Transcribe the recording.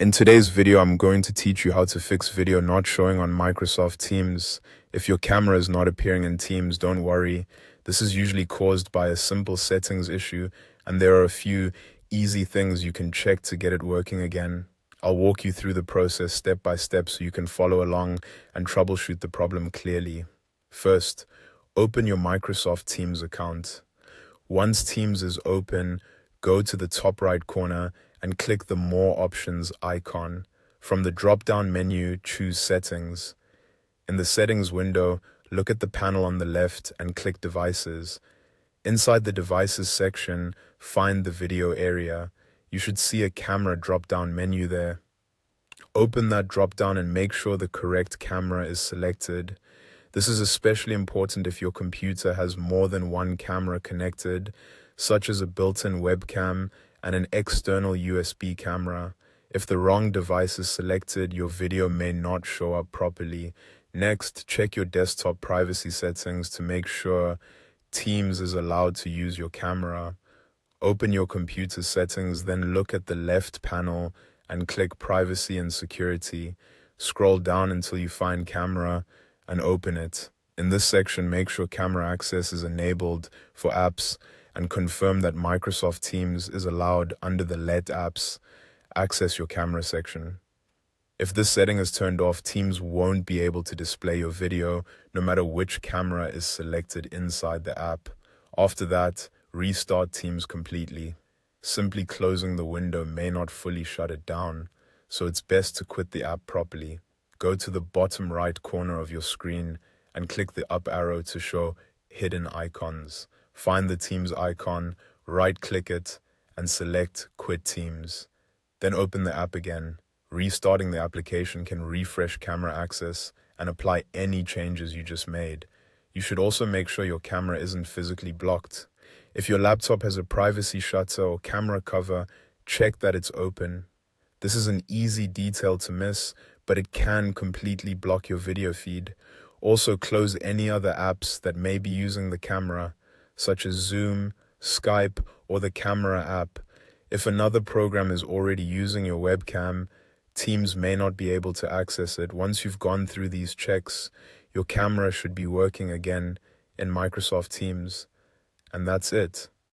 In today's video, I'm going to teach you how to fix video not showing on Microsoft Teams. If your camera is not appearing in Teams, don't worry. This is usually caused by a simple settings issue, and there are a few easy things you can check to get it working again. I'll walk you through the process step by step so you can follow along and troubleshoot the problem clearly. First, open your Microsoft Teams account. Once Teams is open, go to the top right corner and click the More Options icon. From the drop-down menu, choose Settings. In the Settings window, look at the panel on the left and click Devices. Inside the Devices section, find the Video area. You should see a camera drop-down menu there. Open that drop-down and make sure the correct camera is selected. This is especially important if your computer has more than one camera connected, such as a built-in webcam and an external USB camera. If the wrong device is selected, your video may not show up properly. Next, check your desktop privacy settings to make sure Teams is allowed to use your camera. Open your computer settings, then look at the left panel and click Privacy and Security. Scroll down until you find Camera and open it. In this section, make sure camera access is enabled for apps and confirm that Microsoft Teams is allowed under the Let Apps Access Your Camera section. If this setting is turned off, Teams won't be able to display your video no matter which camera is selected inside the app. After that, restart Teams completely. Simply closing the window may not fully shut it down, so it's best to quit the app properly. Go to the bottom right corner of your screen and click the up arrow to show hidden icons. Find the Teams icon, right-click it, and select Quit Teams. Then open the app again. Restarting the application can refresh camera access and apply any changes you just made. You should also make sure your camera isn't physically blocked. If your laptop has a privacy shutter or camera cover, check that it's open. This is an easy detail to miss, but it can completely block your video feed. Also, close any other apps that may be using the camera, such as Zoom, Skype, or the camera app. If another program is already using your webcam, Teams may not be able to access it. Once you've gone through these checks, your camera should be working again in Microsoft Teams. And that's it.